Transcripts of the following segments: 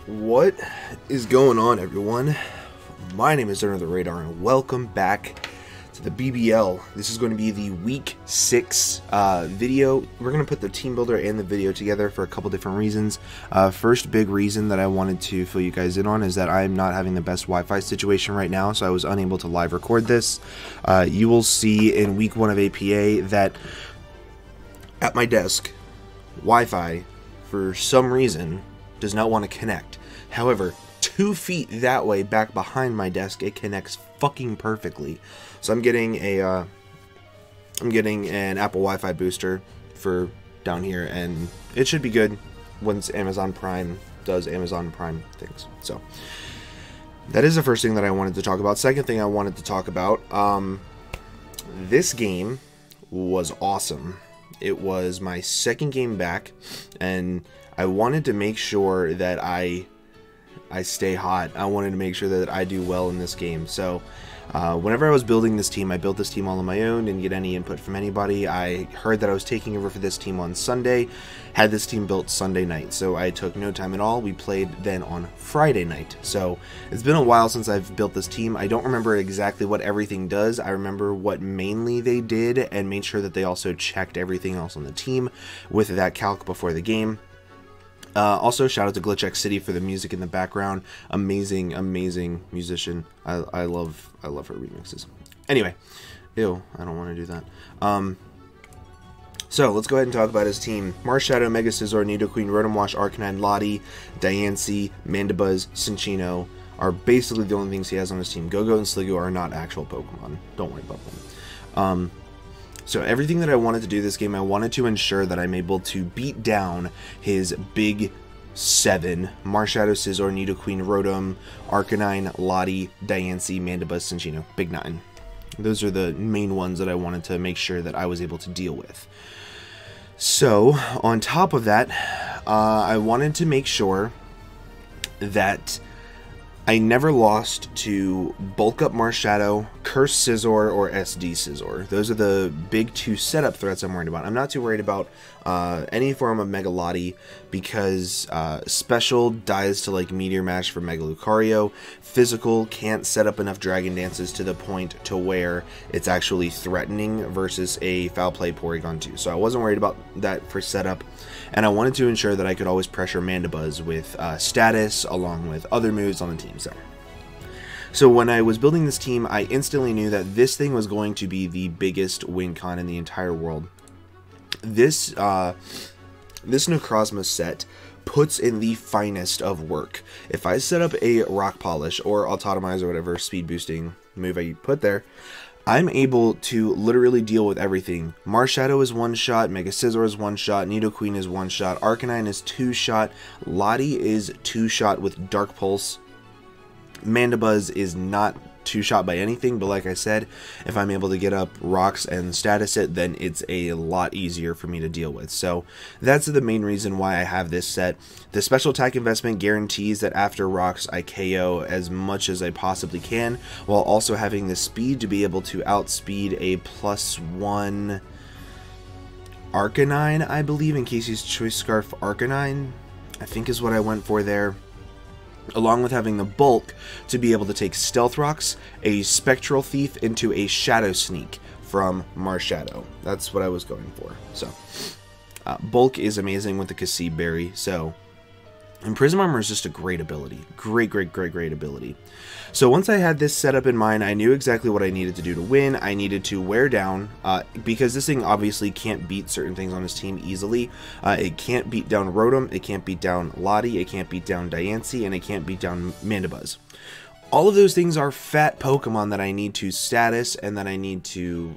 What is going on, everyone? My name is UnderTheRadar, and welcome back to the BBL. This is going to be the Week 6 video. We're going to put the team builder and the video together for a couple different reasons. First big reason that I wanted to fill you guys in on is that I'm not having the best Wi-Fi situation right now, so I was unable to live record this. You will see in Week 1 of APA that at my desk, Wi-Fi, for some reason, does not want to connect. However, 2 feet that way back behind my desk, it connects fucking perfectly. So I'm getting an Apple Wi-Fi booster for down here, and it should be good once Amazon Prime does Amazon Prime things. So that is the first thing that I wanted to talk about. Second thing I wanted to talk about, this game was awesome. It was my second game back, and I wanted to make sure that I stay hot. I wanted to make sure that I do well in this game. So whenever I was building this team, I built this team all on my own, didn't get any input from anybody. I heard that I was taking over for this team on Sunday, had this team built Sunday night, so I took no time at all. We played then on Friday night. So it's been a while since I've built this team. I don't remember exactly what everything does. I remember what mainly they did and made sure that they also checked everything else on the team with that calc before the game. Also, shout out to Glitch X City for the music in the background. Amazing, amazing musician. I love her remixes. Anyway, ew, I don't want to do that. So let's go ahead and talk about his team. Marshadow, Mega Scizor, Nidoqueen, Rotomwash, Arcanine, Lottie, Diancie, Mandibuzz, Cinccino are basically the only things he has on his team. Go-Go and Sliggoo are not actual Pokemon. Don't worry about them. So everything that I wanted to do this game, I wanted to ensure that I'm able to beat down his big 7. Marshadow, Scizor, Nidoqueen, Rotom, Arcanine, Lottie, Diancie, Mandibuzz, Cinccino. Big 9. Those are the main ones that I wanted to make sure that I was able to deal with. So, on top of that, I wanted to make sure that I never lost to Bulk Up Marshadow, Curse Scizor, or SD Scizor. Those are the big 2 setup threats I'm worried about. I'm not too worried about any form of Mega Lottie because Special dies to like Meteor Mash for Mega Lucario. Physical can't set up enough Dragon Dances to the point to where it's actually threatening versus a Foul Play Porygon 2. So I wasn't worried about that for setup. And I wanted to ensure that I could always pressure Mandibuzz with status along with other moves on the team. So when I was building this team, I instantly knew that this thing was going to be the biggest win con in the entire world. This Necrozma set puts in the finest of work. If I set up a Rock Polish or Autotomize or whatever speed boosting move I put there, I'm able to literally deal with everything. Marshadow is 1-shot, Mega Scizor is 1-shot, Nidoqueen is 1-shot, Arcanine is 2-shot, Lottie is 2-shot with Dark Pulse. Mandibuzz is not 2-shot by anything, but like I said, if I'm able to get up rocks and status it, then it's a lot easier for me to deal with. So that's the main reason why I have this set. The special attack investment guarantees that after rocks I KO as much as I possibly can, while also having the speed to be able to outspeed a +1 Arcanine, I believe, in Casey's Choice Scarf Arcanine, I think is what I went for there. Along with having the bulk to be able to take Stealth Rocks, a Spectral Thief into a Shadow Sneak from Marshadow. That's what I was going for. So, bulk is amazing with the Kasib Berry. So, and Prism Armor is just a great ability. Great ability. So once I had this set up in mind, I knew exactly what I needed to do to win. I needed to wear down, because this thing obviously can't beat certain things on his team easily. It can't beat down Rotom, it can't beat down Lottie, it can't beat down Diancie, and it can't beat down Mandibuzz. All of those things are fat Pokemon that I need to status and that I need to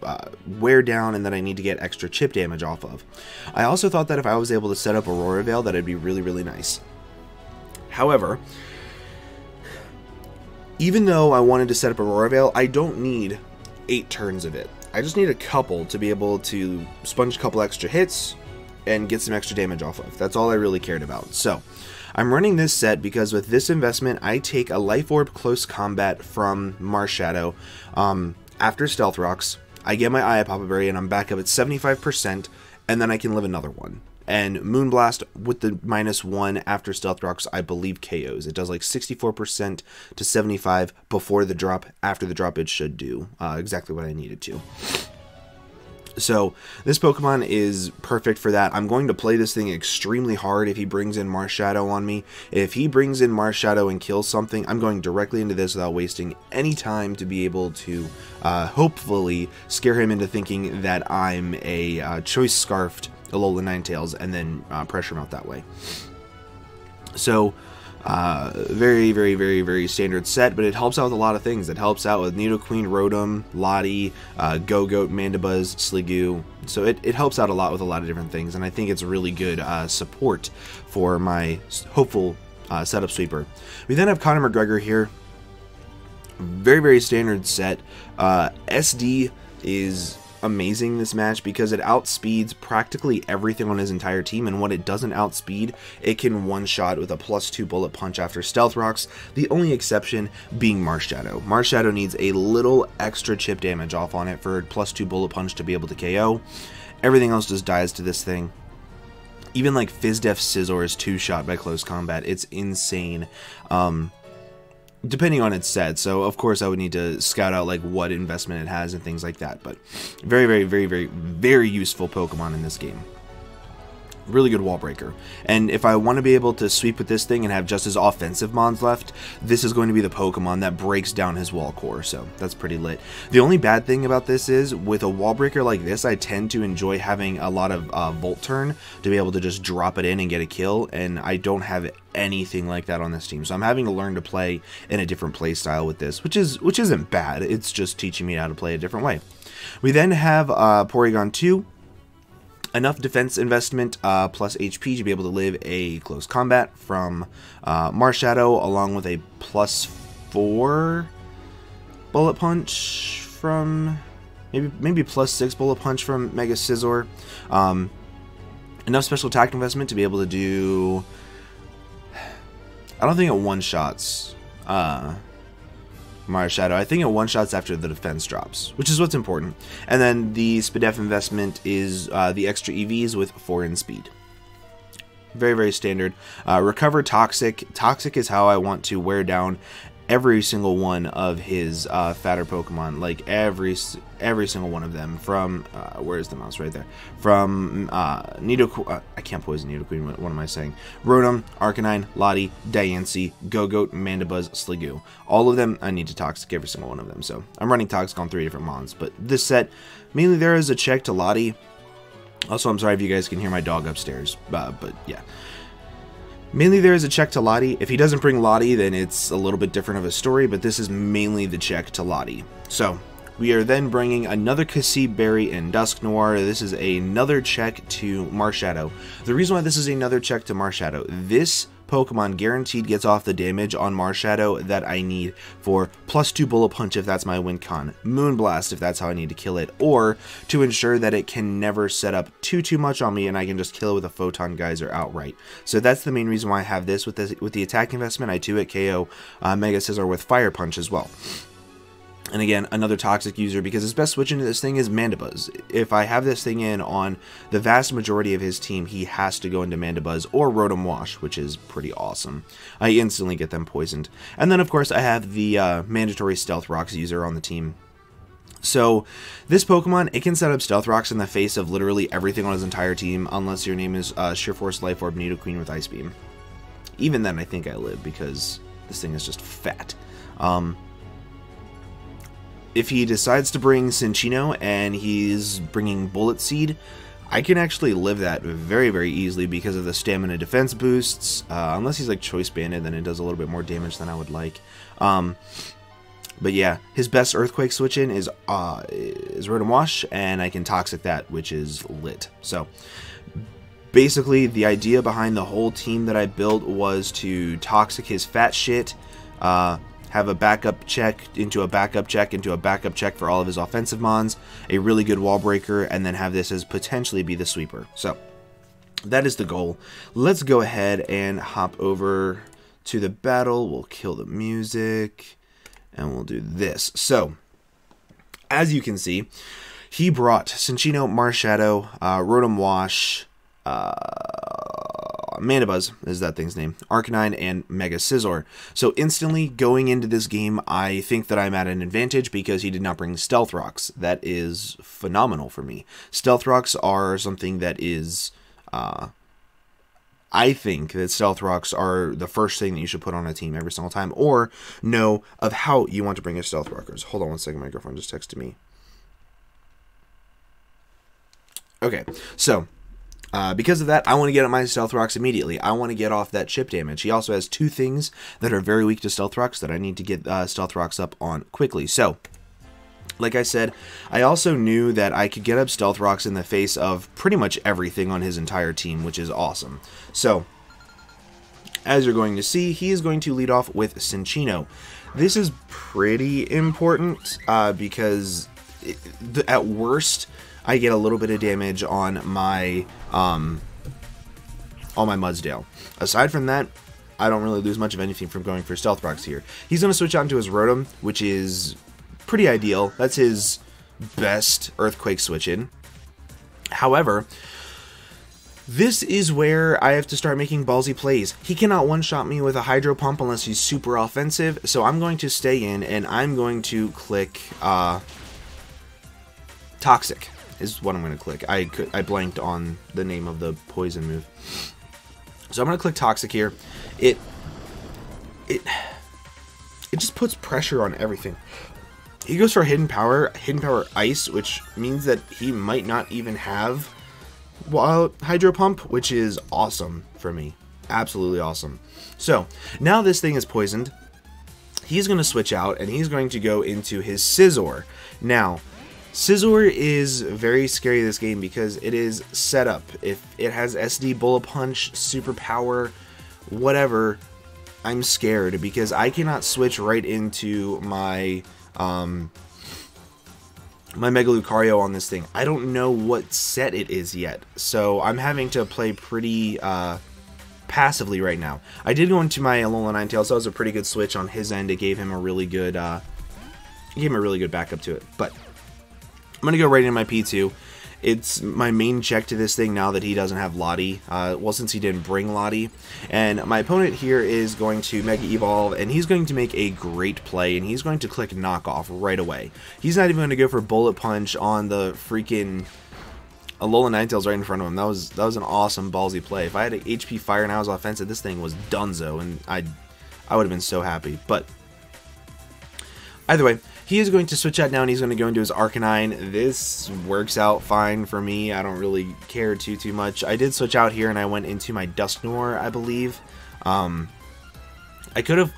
wear down and that I need to get extra chip damage off of. I also thought that if I was able to set up Aurora Veil, that it'd be really nice. However, even though I wanted to set up Aurora Veil, I don't need 8 turns of it. I just need a couple to be able to sponge a couple extra hits and get some extra damage off of. That's all I really cared about. So, I'm running this set because with this investment, I take a Life Orb Close Combat from Marshadow. After Stealth Rocks, I get my Eye Papa Berry and I'm back up at 75%, and then I can live another one. And Moonblast with the -1 after Stealth Rocks, I believe KOs. It does like 64% to 75 before the drop. After the drop, it should do exactly what I needed to. So this Pokemon is perfect for that. I'm going to play this thing extremely hard if he brings in Marshadow on me. If he brings in Marshadow and kills something, I'm going directly into this without wasting any time to be able to hopefully scare him into thinking that I'm a Choice Scarfed Alola Ninetales and then pressure him out that way. So very, very, very, very standard set, but it helps out with a lot of things. It helps out with Nidoqueen, Rotom, Lottie, Go-Goat, Mandibuzz, Sliggoo. So it helps out a lot with a lot of different things, and I think it's really good support for my hopeful setup sweeper. We then have Conor McGregor here. Very, very standard set. SD is amazing this match because it outspeeds practically everything on his entire team, and when it doesn't outspeed, it can one-shot with a +2 bullet punch after Stealth Rocks, the only exception being Marshadow. Marshadow needs a little extra chip damage off on it for a +2 bullet punch to be able to KO. Everything else just dies to this thing. Even like Fizdef Scizor is 2-shot by close combat. It's insane. Depending on its set, so of course I would need to scout out like what investment it has and things like that, but very, very, very, very, very useful Pokemon in this game. Really good wall breaker. And if I want to be able to sweep with this thing and have just his offensive mons left, this is going to be the Pokemon that breaks down his wall core, so that's pretty lit. The only bad thing about this is, with a wall breaker like this, I tend to enjoy having a lot of Volt Turn to be able to just drop it in and get a kill, and I don't have anything like that on this team, so I'm having to learn to play in a different play style with this, which isn't bad. It's just teaching me how to play a different way. We then have Porygon 2. Enough defense investment plus HP to be able to live a close combat from Marshadow, along with a +4 bullet punch from maybe +6 bullet punch from Mega Scizor. Enough special attack investment to be able to do. I don't think it one-shots Marshadow. I think it one-shots after the defense drops, which is what's important. And then the Spadef investment is the extra EVs with 4 in speed. Very, very standard. Recover Toxic. Toxic is how I want to wear down every single one of his fatter Pokemon, like every single one of them. From where's the mouse? Right there. From Nidoqueen. I can't poison Nidoqueen. What am I saying? Rotom, Arcanine, Lottie, Diancie, Go-Goat, Mandibuzz, Sliggoo. All of them, I need to Toxic every single one of them. So I'm running Toxic on 3 different mons. But this set, mainly there is a check to Lottie. Also, I'm sorry if you guys can hear my dog upstairs. But yeah. Mainly there is a check to Lottie. If he doesn't bring Lottie, then it's a little bit different of a story, but this is mainly the check to Lottie. So, we are then bringing another Cassib Berry and Dusknoir. This is another check to Marshadow. The reason why this is another check to Marshadow, this Pokemon guaranteed gets off the damage on Marshadow that I need for +2 bullet punch if that's my win con, Moonblast if that's how I need to kill it, or to ensure that it can never set up too much on me and I can just kill it with a Photon Geyser outright. So that's the main reason why I have this. With the attack investment, I 2-hit KO Mega Scizor with Fire Punch as well. And again, another Toxic user, because his best switch into this thing is Mandibuzz. If I have this thing in on the vast majority of his team, he has to go into Mandibuzz or Rotom Wash, which is pretty awesome. I instantly get them poisoned. And then, of course, I have the mandatory Stealth Rocks user on the team. So, this Pokemon, it can set up Stealth Rocks in the face of literally everything on his entire team, unless your name is Sheer Force, Life Orb, Nidoqueen with Ice Beam. Even then, I think I live, because this thing is just fat. If he decides to bring Cinccino and he's bringing Bullet Seed, I can actually live that very, very easily because of the stamina defense boosts. Unless he's like Choice Banded, then it does a little bit more damage than I would like. But yeah, his best Earthquake switch in is Rotom Wash, and I can Toxic that, which is lit. So basically, the idea behind the whole team that I built was to Toxic his fat shit, have a backup check into a backup check into a backup check for all of his offensive mons, a really good wall breaker, and then have this as potentially be the sweeper. So that is the goal. Let's go ahead and hop over to the battle. We'll kill the music and we'll do this. So as you can see, he brought Cinccino, Marshadow, Rotom Wash, Mandibuzz is that thing's name, Arcanine, and Mega Scizor. So instantly going into this game, I think that I'm at an advantage because he did not bring Stealth Rocks. That is phenomenal for me. Stealth Rocks are something that is, I think that Stealth Rocks are the first thing that you should put on a team every single time, or know of how you want to bring your Stealth Rockers. Hold on one second, my girlfriend just texted me. Okay, so because of that, I want to get at my Stealth Rocks immediately. I want to get off that chip damage. He also has two things that are very weak to Stealth Rocks that I need to get Stealth Rocks up on quickly. So, like I said, I also knew that I could get up Stealth Rocks in the face of pretty much everything on his entire team, which is awesome. So, as you're going to see, he is going to lead off with Cinccino. This is pretty important because at worst, I get a little bit of damage on my Mudsdale. Aside from that, I don't really lose much of anything from going for Stealth Rocks here. He's going to switch out into his Rotom, which is pretty ideal. That's his best Earthquake switch in. However, this is where I have to start making ballsy plays. He cannot one-shot me with a Hydro Pump unless he's super offensive, so I'm going to stay in and I'm going to click Toxic. Is what I'm going to click. I blanked on the name of the poison move. So I'm going to click Toxic here. It just puts pressure on everything. He goes for Hidden Power Ice, which means that he might not even have Hydro Pump, which is awesome for me. Absolutely awesome. So now this thing is poisoned. He's going to switch out and he's going to go into his Scizor. Now, Scizor is very scary this game because it is set up. If it has SD, Bullet Punch, Super Power, whatever, I'm scared because I cannot switch right into my my Mega Lucario on this thing. I don't know what set it is yet, so I'm having to play pretty passively right now. I did go into my Alola Ninetales, so that was a pretty good switch on his end. It gave him a really good backup to it, but I'm going to go right into my P2. It's my main check to this thing now that he doesn't have Lottie. Well, since he didn't bring Lottie. And my opponent here is going to Mega Evolve, and he's going to make a great play, and he's going to click Knockoff right away. He's not even going to go for Bullet Punch on the freaking Alola Ninetales right in front of him. That was an awesome ballsy play. If I had an HP Fire and I was offensive, this thing was donezo, and I would have been so happy. But either way, he is going to switch out now and he's going to go into his Arcanine. This works out fine for me. I don't really care too much. I did switch out here and I went into my Dusknoir, I believe. I could have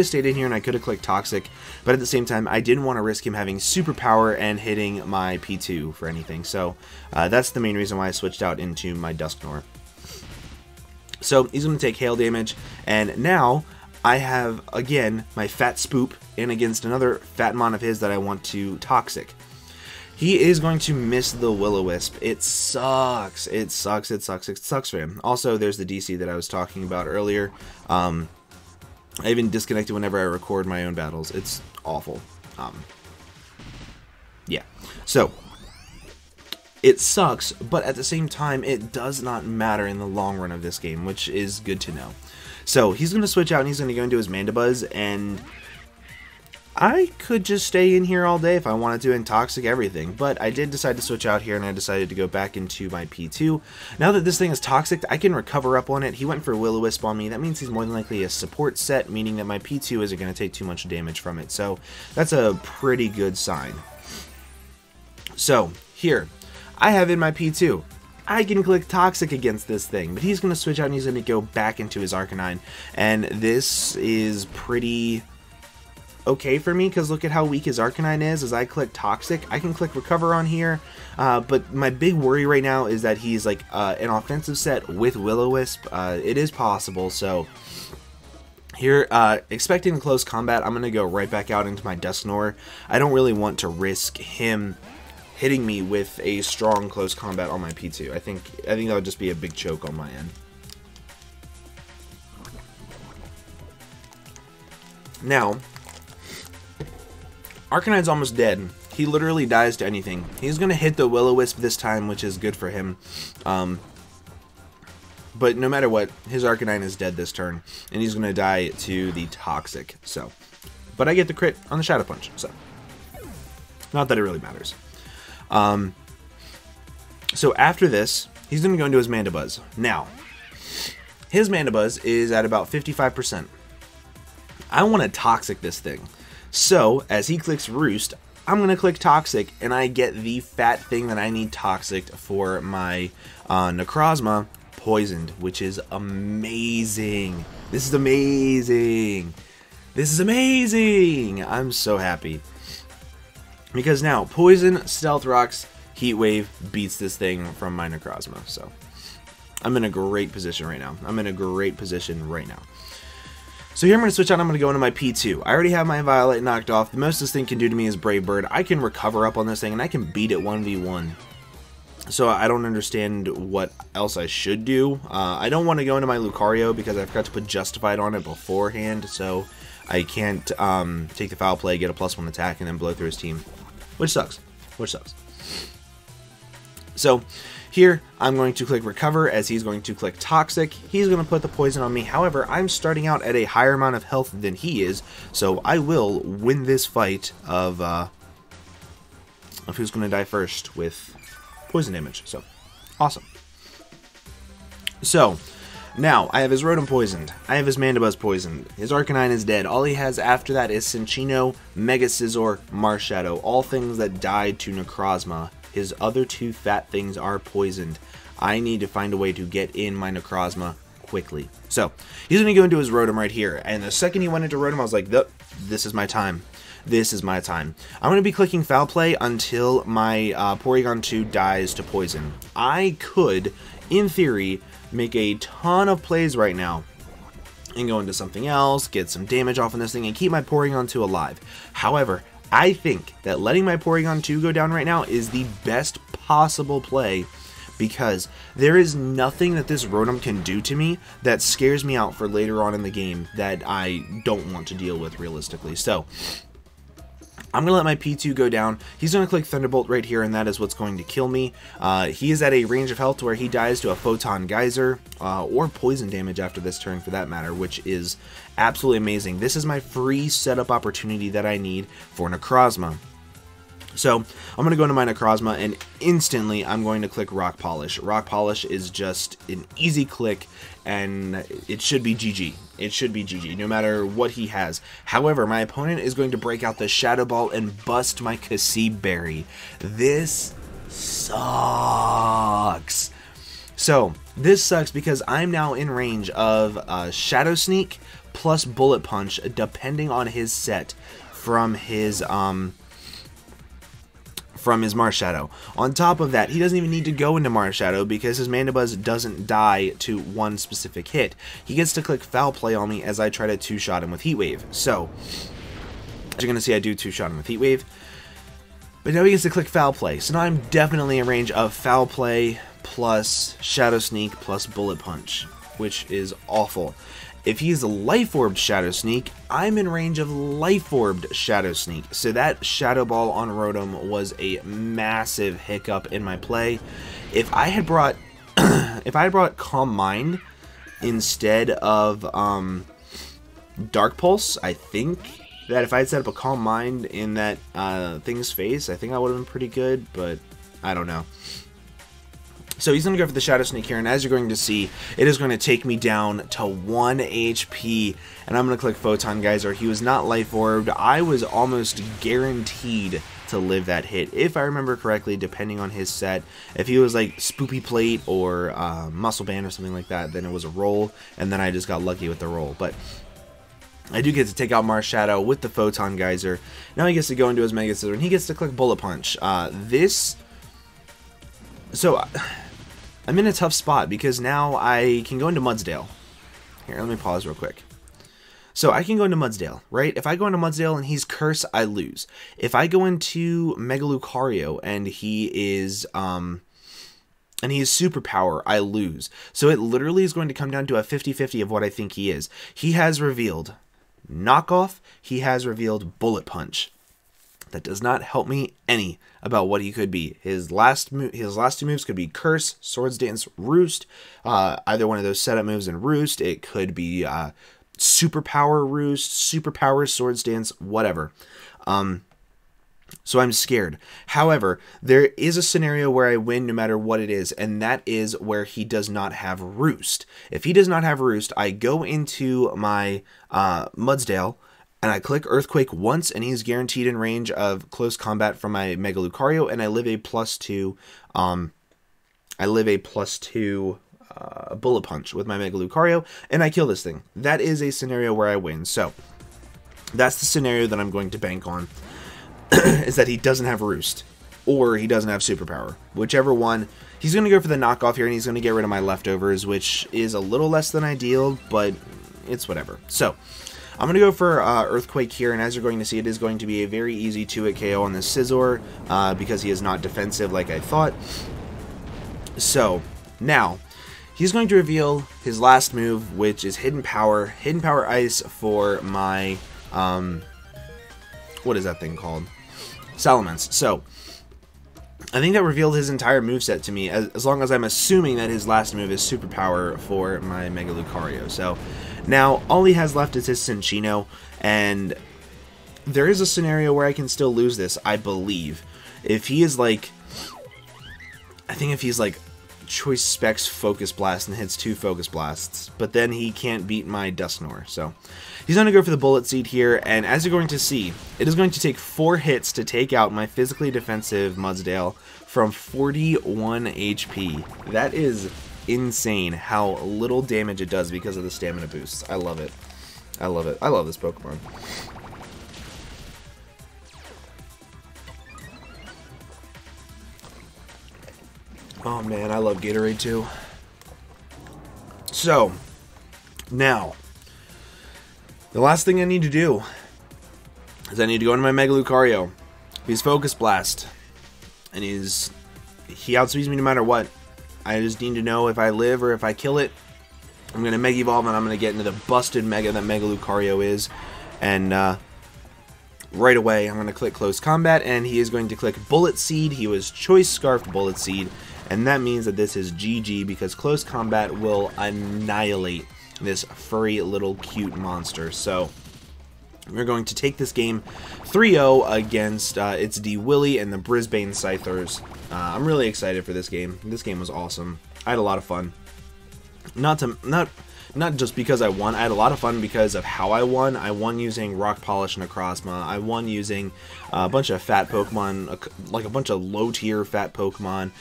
stayed in here and I could have clicked Toxic, but at the same time, I didn't want to risk him having Super Power and hitting my P2 for anything. So that's the main reason why I switched out into my Dusknoir. So he's going to take hail damage, and now I have, again, my Fat Spoop in against another Fatmon of his that I want to Toxic. He is going to miss the Will-O-Wisp. It sucks. It sucks. It sucks. It sucks for him. Also, there's the DC that I was talking about earlier. I even disconnected whenever I record my own battles. It's awful. Yeah. So, it sucks, but at the same time, it does not matter in the long run of this game, which is good to know. So he's going to switch out and he's going to go into his Mandibuzz, and I could just stay in here all day if I wanted to and Toxic everything, but I did decide to switch out here and I decided to go back into my P2. Now that this thing is Toxic, I can recover up on it. He went for Will-O-Wisp on me. That means he's more than likely a support set, meaning that my P2 isn't going to take too much damage from it, so that's a pretty good sign. So here, I have in my P2. I can click Toxic against this thing, but he's going to switch out and he's going to go back into his Arcanine, and this is pretty okay for me because look at how weak his Arcanine is. As I click Toxic, I can click Recover on here, but my big worry right now is that he's like an offensive set with Will-O-Wisp. It is possible, so here, expecting close combat, I'm going to go right back out into my Dusknoir. I don't really want to risk him hitting me with a strong close combat on my P2. I think that would just be a big choke on my end. Now, Arcanine's almost dead. He literally dies to anything. He's going to hit the Will-O-Wisp this time, which is good for him. But no matter what, his Arcanine is dead this turn, and he's going to die to the Toxic. So, but I get the crit on the Shadow Punch, so not that it really matters. So after this, he's going to go into his Mandibuzz. Now, his Mandibuzz is at about 55%. I want to Toxic this thing. So, as he clicks Roost, I'm going to click Toxic, and I get the fat thing that I need Toxic for my Necrozma poisoned, which is amazing. This is amazing. This is amazing. I'm so happy. Because now, Poison, Stealth Rocks, Heat Wave beats this thing from my Necrozma. So, I'm in a great position right now. So here I'm going to switch out. I'm going to go into my P2. I already have my Violet knocked off. The most this thing can do to me is Brave Bird. I can recover up on this thing, and I can beat it 1v1. So I don't understand what else I should do. I don't want to go into my Lucario because I forgot to put Justified on it beforehand. So I can't take the Foul Play, get a +1 attack, and then blow through his team. Which sucks. So here, I'm going to click Recover as he's going to click Toxic. He's going to put the Poison on me. However, I'm starting out at a higher amount of health than he is, so I will win this fight of who's going to die first with poison damage. So, awesome. So, now, I have his Rotom poisoned. I have his Mandibuzz poisoned. His Arcanine is dead. All he has after that is Cinccino, Mega Scizor, Marshadow. All things that died to Necrozma. His other two fat things are poisoned. I need to find a way to get in my Necrozma quickly. So, he's going to go into his Rotom right here. And the second he went into Rotom, I was like, this is my time. This is my time. I'm going to be clicking Foul Play until my Porygon 2 dies to Poison. I could, in theory, make a ton of plays right now and go into something else, get some damage off on this thing, and keep my Porygon 2 alive. However, I think that letting my Porygon 2 go down right now is the best possible play because there is nothing that this Rotom can do to me that scares me out for later on in the game that I don't want to deal with realistically. So, I'm going to let my P2 go down. He's going to click Thunderbolt right here, and that is what's going to kill me. He is at a range of health where he dies to a Photon Geyser, or poison damage after this turn for that matter, which is absolutely amazing. This is my free setup opportunity that I need for Necrozma. So, I'm going to go into my Necrozma, and instantly I'm going to click Rock Polish. Rock Polish is just an easy click, and it should be GG. It should be GG, no matter what he has. However, my opponent is going to break out the Shadow Ball and bust my Kasib Berry. This sucks. So, this sucks because I'm now in range of Shadow Sneak plus Bullet Punch, depending on his set from his Marshadow. On top of that, he doesn't even need to go into Marshadow because his Mandibuzz doesn't die to one specific hit. He gets to click Foul Play on me as I try to two-shot him with Heat Wave. So, as you're going to see, I do two-shot him with Heat Wave. But now he gets to click Foul Play. So now I'm definitely in range of Foul Play plus Shadow Sneak plus Bullet Punch, which is awful. If he's a Life Orbed Shadow Sneak, I'm in range of Life Orbed Shadow Sneak. So that Shadow Ball on Rotom was a massive hiccup in my play. If I had brought Calm Mind instead of Dark Pulse, I think that if I had set up a Calm Mind in that thing's face, I think I would have been pretty good, but I don't know. So he's going to go for the Shadow Sneak here, and as you're going to see, it is going to take me down to 1 HP, and I'm going to click Photon Geyser. He was not Life Orbed. I was almost guaranteed to live that hit, if I remember correctly, depending on his set. If he was like Spoopy Plate or Muscle Band or something like that, then it was a roll, and then I just got lucky with the roll. But I do get to take out Marshadow with the Photon Geyser. Now he gets to go into his Mega Scizor, and he gets to click Bullet Punch. So, I'm in a tough spot because now I can go into Mudsdale. Here, let me pause real quick. So, I can go into Mudsdale, right? If I go into Mudsdale and he's Curse, I lose. If I go into Mega Lucario and he is Superpower, I lose. So, it literally is going to come down to a 50-50 of what I think he is. He has revealed Knockoff. He has revealed Bullet Punch. that does not help me any about what he could be. His last two moves could be Curse, Swords Dance, Roost. Either one of those setup moves in Roost. It could be Superpower Roost, Superpower Swords Dance, whatever. So I'm scared. However, there is a scenario where I win no matter what it is, and that is where he does not have Roost. If he does not have Roost, I go into my Mudsdale, and I click Earthquake once, and he's guaranteed in range of close combat from my Mega Lucario, and I live a +2, Bullet Punch with my Mega Lucario, and I kill this thing. That is a scenario where I win. So that's the scenario that I'm going to bank on, is that he doesn't have Roost, or he doesn't have Superpower. Whichever one. He's going to go for the knockoff here, and he's going to get rid of my leftovers, which is a little less than ideal, but it's whatever. So I'm going to go for Earthquake here, and as you're going to see, it is going to be a very easy 2-hit KO on this Scizor, because he is not defensive like I thought. So, now, he's going to reveal his last move, which is Hidden Power. Hidden Power Ice for my, what is that thing called? Salamence. So, I think that revealed his entire moveset to me, as long as I'm assuming that his last move is Superpower for my Mega Lucario. So, now, all he has left is his Cinccino, and there is a scenario where I can still lose this, I believe. If he is like, I think if he's like Choice Specs Focus Blast and hits 2 Focus Blasts, but then he can't beat my Dusknoir. So he's going to go for the Bullet Seed here, and as you're going to see, it is going to take 4 hits to take out my physically defensive Mudsdale from 41 HP. That is insane how little damage it does because of the stamina boosts. I love it. I love it. I love this Pokemon. Oh man, I love Gatorade too. So, now, the last thing I need to do is I need to go into my Mega Lucario. He's Focus Blast, and he outspeeds me no matter what. I just need to know if I live or if I kill it. I'm going to Mega Evolve, and I'm going to get into the busted Mega that Mega Lucario is. And right away, I'm going to click Close Combat, and he is going to click Bullet Seed. He was Choice Scarfed Bullet Seed, and that means that this is GG, because Close Combat will annihilate this furry little cute monster. So we're going to take this game 3-0 against it's D Willie and the Brisbane Scythers. I'm really excited for this game. This game was awesome. I had a lot of fun. Not just because I won. I had a lot of fun because of how I won. I won using Rock Polish and Necrozma. I won using a bunch of fat Pokemon, like a bunch of low-tier fat Pokemon.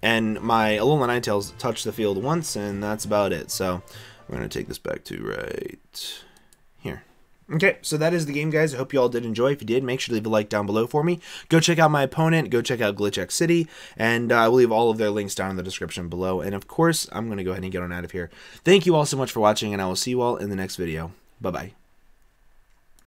And my Alolan Ninetales touched the field once, and that's about it. So we're going to take this back to right here. Okay, so that is the game, guys. I hope you all did enjoy. If you did, make sure to leave a like down below for me. Go check out my opponent. Go check out Glitch X City. And I will leave all of their links down in the description below. And, of course, I'm going to go ahead and get on out of here. Thank you all so much for watching, and I will see you all in the next video. Bye-bye.